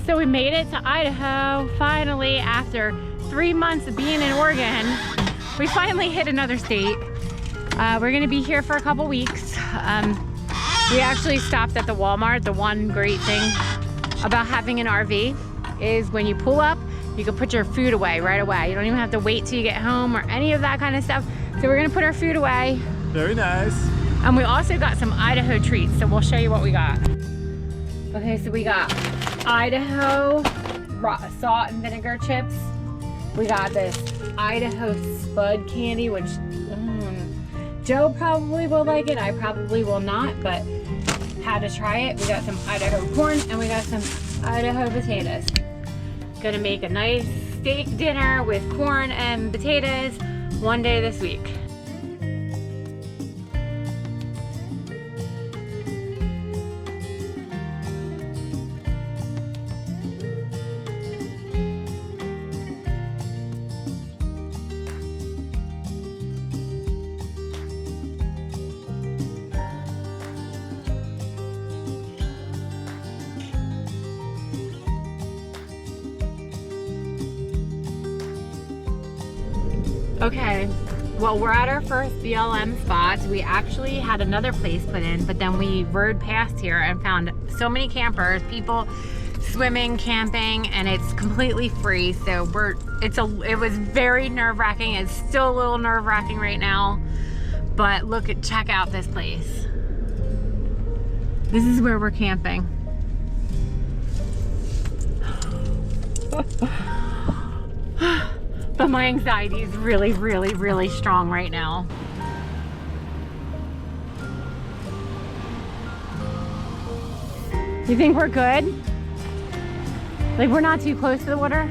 So we made it to Idaho, finally, after 3 months of being in Oregon. We finally hit another state. We're gonna be here for a couple weeks. We actually stopped at the Walmart. The one great thing about having an RV is when you pull up, you can put your food away right away. You don't even have to wait till you get home or any of that kind of stuff. So we're gonna put our food away. Very nice. And we also got some Idaho treats, so we'll show you what we got. Okay, so we got Idaho salt and vinegar chips. We got this Idaho Spud candy, which Joe probably will like it. I probably will not, but had to try it. We got some Idaho corn and we got some Idaho potatoes. Gonna make a nice steak dinner with corn and potatoes one day this week. Okay, well, we're at our first BLM spot. We actually had another place put in, but then we rode past here and found so many campers, people swimming, camping, and it's completely free. So it was very nerve-wracking. It's still a little nerve-wracking right now, but check out this place. This is where we're camping. But my anxiety is really, really, really strong right now. You think we're good? Like we're not too close to the water?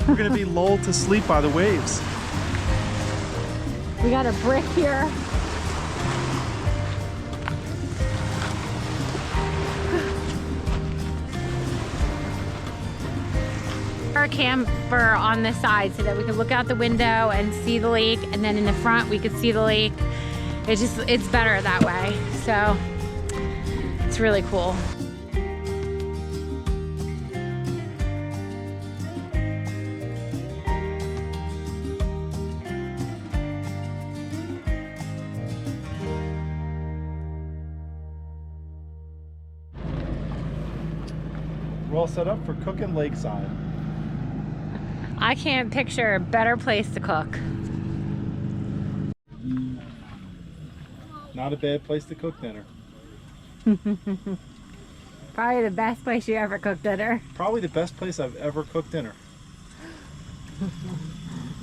We're gonna be lulled to sleep by the waves. We got a brick here. Our camper on the side so that we could look out the window and see the lake, and then in the front we could see the lake. It's better that way. So it's really cool. We're all set up for cooking lakeside. I can't picture a better place to cook. Not a bad place to cook dinner. Probably the best place you ever cooked dinner. Probably the best place I've ever cooked dinner.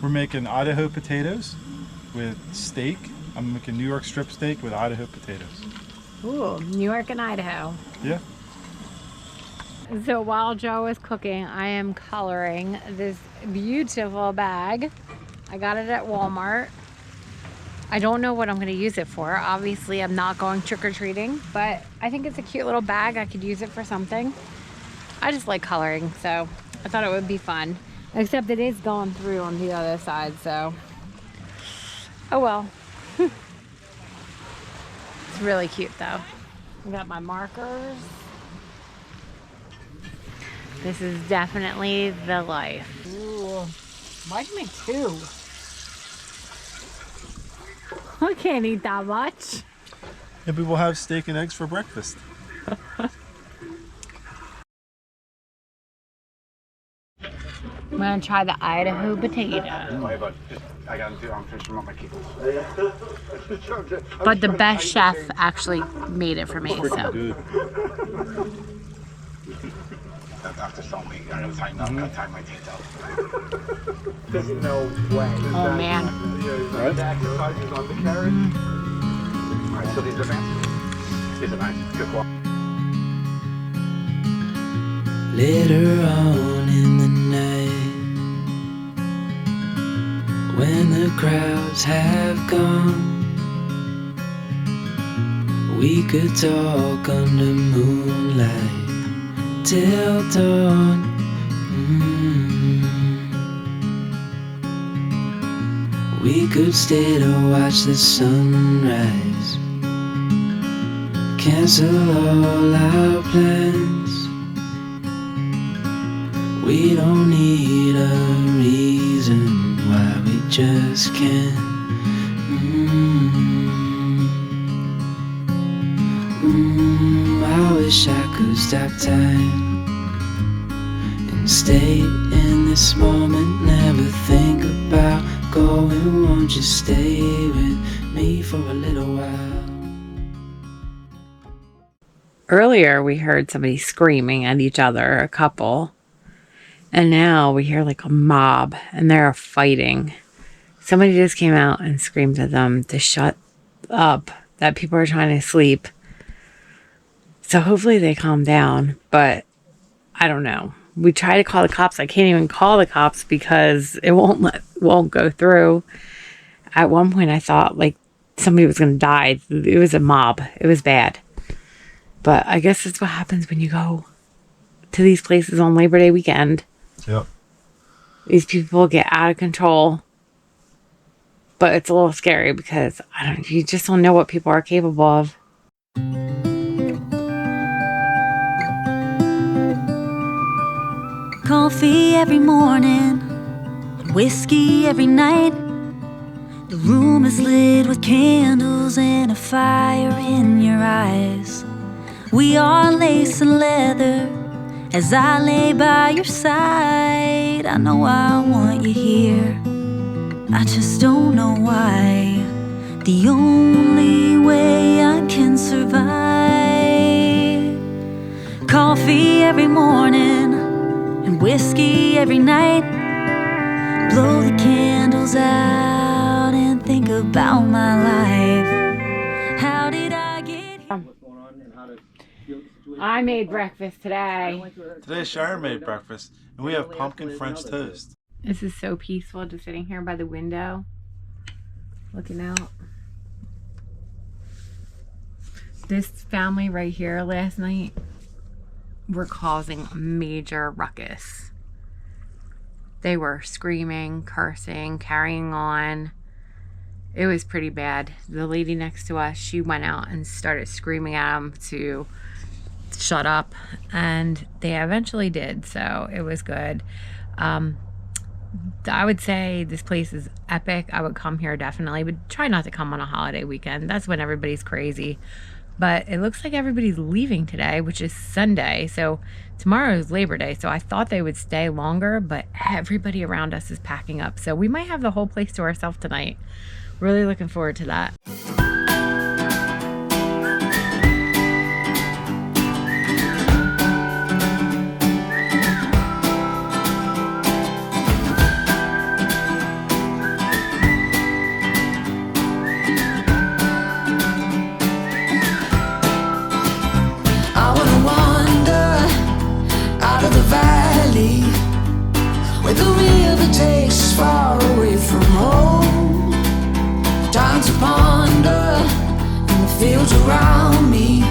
We're making Idaho potatoes with steak. I'm making New York strip steak with Idaho potatoes. Ooh, New York and Idaho. Yeah. So while Joe is cooking, I am coloring this beautiful bag. I got it at Walmart. I don't know what I'm gonna use it for. Obviously, I'm not going trick-or-treating, but I think it's a cute little bag. I could use it for something. I just like coloring, so I thought it would be fun. Except it is going through on the other side, so. Oh well. It's really cute though. I got my markers. This is definitely the life. Ooh, why'd you make 2? I can't eat that much. Maybe we'll have steak and eggs for breakfast. I'm gonna try the Idaho potato. But the best chef actually made it for me, so. Good. After so many, I know time not gonna tie my teeth out. There's no way. Oh man. Right. The exercises on the carrot. Alright, so these are nice. These are nice. Good quality. Later on in the night, when the crowds have gone, we could talk under moonlight till dawn. We could stay to watch the sunrise, cancel all our plans. We don't need a reason why we just can't. I wish I could stop time and stay in this moment, never think about going. Won't you stay with me for a little while? Earlier we heard somebody screaming at each other, a couple, and now we hear like a mob and they're fighting. Somebody just came out and screamed at them to shut up, that people are trying to sleep. So hopefully they calm down, but I don't know. We try to call the cops. I can't even call the cops because it won't go through. At one point I thought like somebody was going to die. It was a mob. It was bad. But I guess that's what happens when you go to these places on Labor Day weekend. Yep. These people get out of control. But it's a little scary because you just don't know what people are capable of. Coffee every morning, whiskey every night. The room is lit with candles and a fire in your eyes. We are lace and leather as I lay by your side. I know I want you here, I just don't know why. The only way I can survive. Coffee every morning and whiskey every night. Blow the candles out and think about my life. How did I get here? I made breakfast today. Today Sharon made breakfast, and we have pumpkin French toast. This is so peaceful, just sitting here by the window, looking out. This family right here last night were causing a major ruckus. They were screaming, cursing, carrying on. It was pretty bad. The lady next to us, she went out and started screaming at them to shut up, and they eventually did, so it was good. I would say this place is epic. I would come here definitely, but try not to come on a holiday weekend. That's when everybody's crazy. But it looks like everybody's leaving today, which is Sunday. So tomorrow is Labor Day. So I thought they would stay longer, but everybody around us is packing up. So we might have the whole place to ourselves tonight. Really looking forward to that. Where the river takes us far away from home. Time to ponder in the fields around me,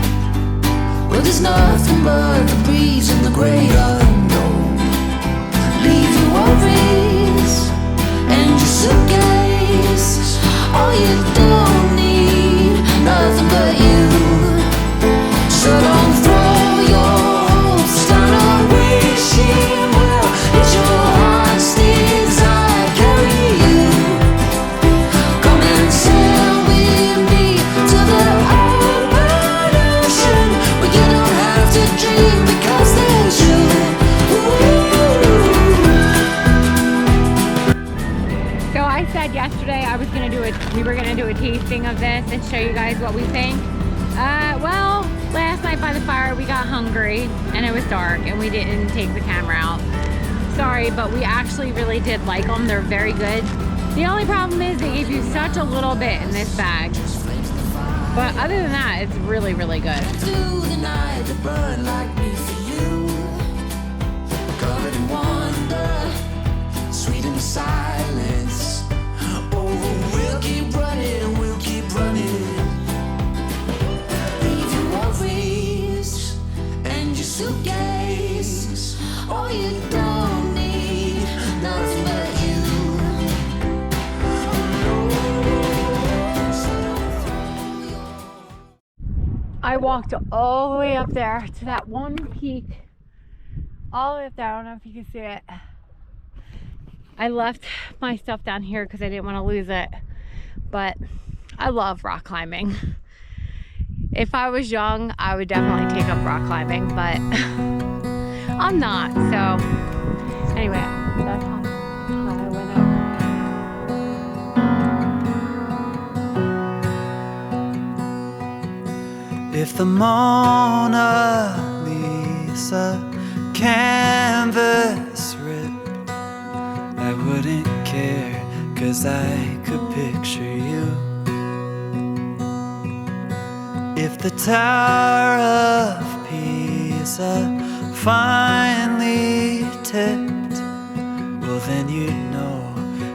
where there's nothing but the breeze and the great unknown. Leave your worries and your suitcase. All you don't need, nothing but you. So don't throw your hopes down a wishing well. It's your heart's desire carry you. Come and sail with me to the open ocean, where you don't have to dream because there's you. So I said yesterday we were gonna do a tasting of this and show you guys what we think. Well, last night by the fire we got hungry and it was dark and we didn't take the camera out. Sorry, but we actually really did like them. They're very good. The only problem is they gave you such a little bit in this bag. But other than that, it's really, really good. Through the night that burned like me for you, covered in wonder, sweet in the silence. Oh, we'll keep running, we'll keep running. Leave your worries and your suitcase. All you don't need, nothing but you. I walked all the way up there to that one peak, all the way up there. I don't know if you can see it. I left my stuff down here because I didn't want to lose it, but I love rock climbing. If I was young, I would definitely take up rock climbing, but I'm not. So anyway, that's how I went up. If the Mona Lisa canvas ripped, I wouldn't care, 'cause I could picture you. If the Tower of Pisa finally tipped, well then you'd know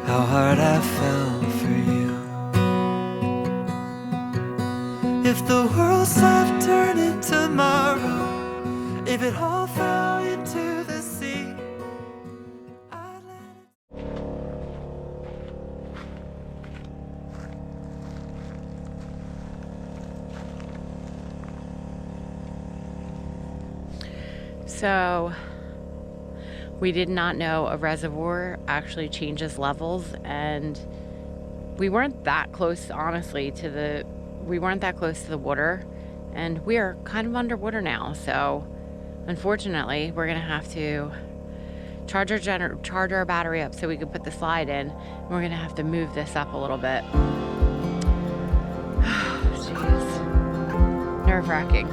how hard I fell for you. If the world stopped turning tomorrow, if it all fell into the sea, I'd let it. So we did not know a reservoir actually changes levels, and we weren't that close, honestly, to the water, and we are kind of underwater now. So unfortunately, we're gonna have to charge our battery up so we can put the slide in. And we're gonna have to move this up a little bit. Jeez, nerve-wracking.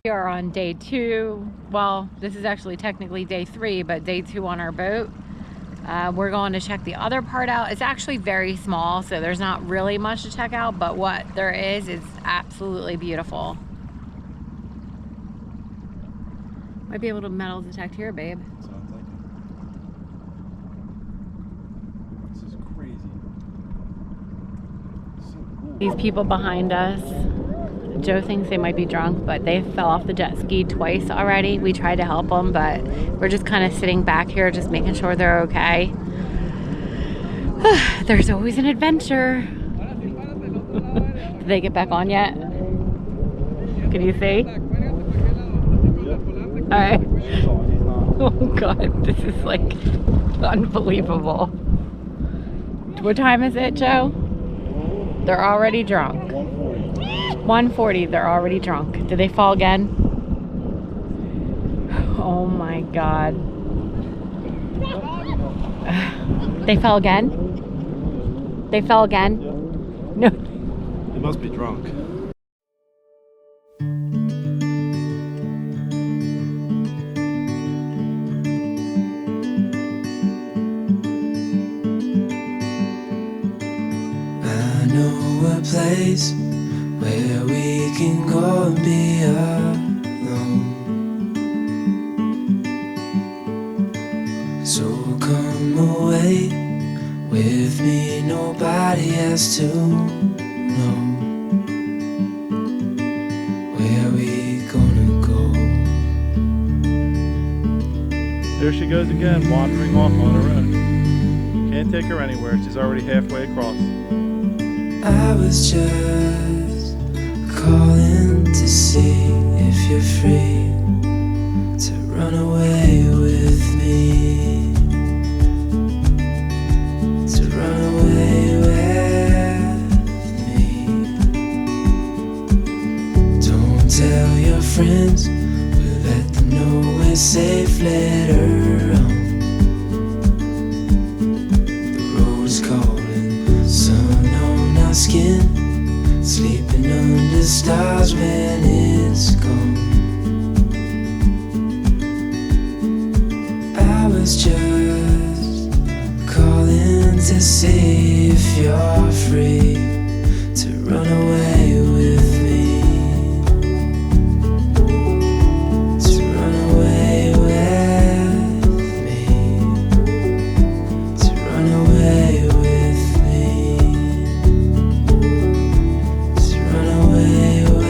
We are on day 2. Well, this is actually technically day 3, but day 2 on our boat. We're going to check the other part out. It's actually very small, so there's not really much to check out, but what there is absolutely beautiful. Might be able to metal detect here, babe. Sounds like it. This is crazy. So cool. These people behind us, Joe thinks they might be drunk, but they fell off the jet ski twice already. We tried to help them, but we're just kind of sitting back here, just making sure they're okay. There's always an adventure. Did they get back on yet? Can you see? All right. Oh God, this is like unbelievable. What time is it, Joe? They're already drunk. 1:40, they're already drunk. Did they fall again? Oh my God. They fell again? They fell again? No. They must be drunk. I know a place where we can go and be alone. So come away with me, nobody has to know. Where we gonna go? There she goes again, wandering off on her own. Can't take her anywhere, she's already halfway across. I was just calling to see if you're free to run away with me. To run away with me. Don't tell your friends, we'll let them know we're safe later on. The road's calling, sun on our skin, sleeping under stars when it's gone. I was just see if you're free to run away with me. To run away with me. To run away with me. To run away with me.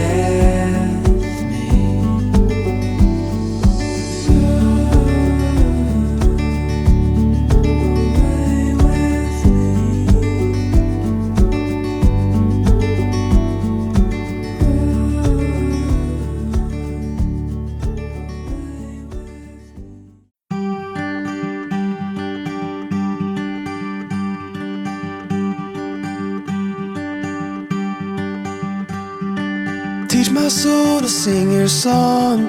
Teach my soul to sing your song,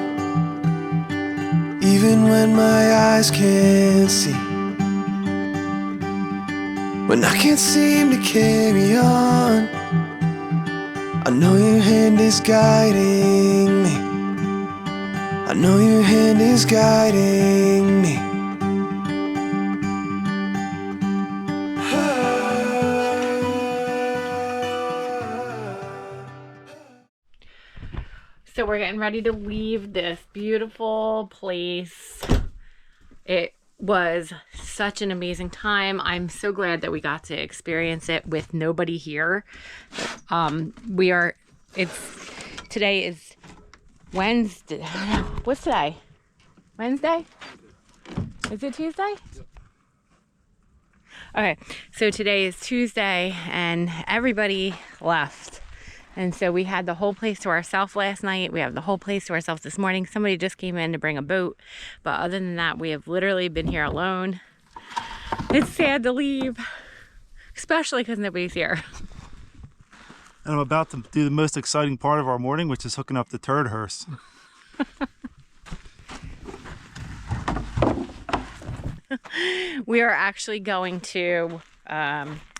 even when my eyes can't see. When I can't seem to carry on, I know your hand is guiding me. I know your hand is guiding me. So we're getting ready to leave this beautiful place. It was such an amazing time. I'm so glad that we got to experience it with nobody here. Today is Wednesday. What's today? Wednesday? Is it Tuesday? Okay, so today is Tuesday and everybody left. And so we had the whole place to ourselves last night. We have the whole place to ourselves this morning. Somebody just came in to bring a boat. But other than that, we have literally been here alone. It's sad to leave, especially because nobody's here. And I'm about to do the most exciting part of our morning, which is hooking up the turd hearse. We are actually going to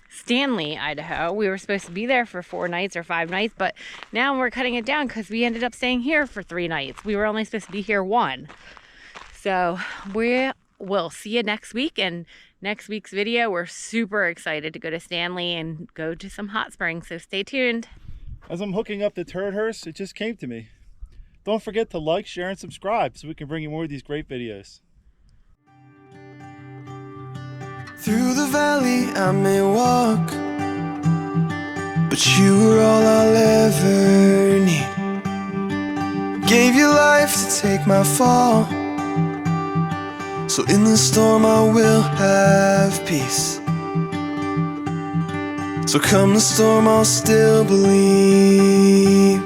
Stanley, Idaho. We were supposed to be there for 4 nights or 5 nights, but now we're cutting it down because we ended up staying here for 3 nights. We were only supposed to be here 1. So we will see you next week. And next week's video, we're super excited to go to Stanley and go to some hot springs. So stay tuned. As I'm hooking up the turd hearse, it just came to me. Don't forget to like, share, and subscribe so we can bring you more of these great videos. Through the valley I may walk, but you were all I'll ever need. Gave your life to take my fall, so in the storm I will have peace. So come the storm I'll still believe.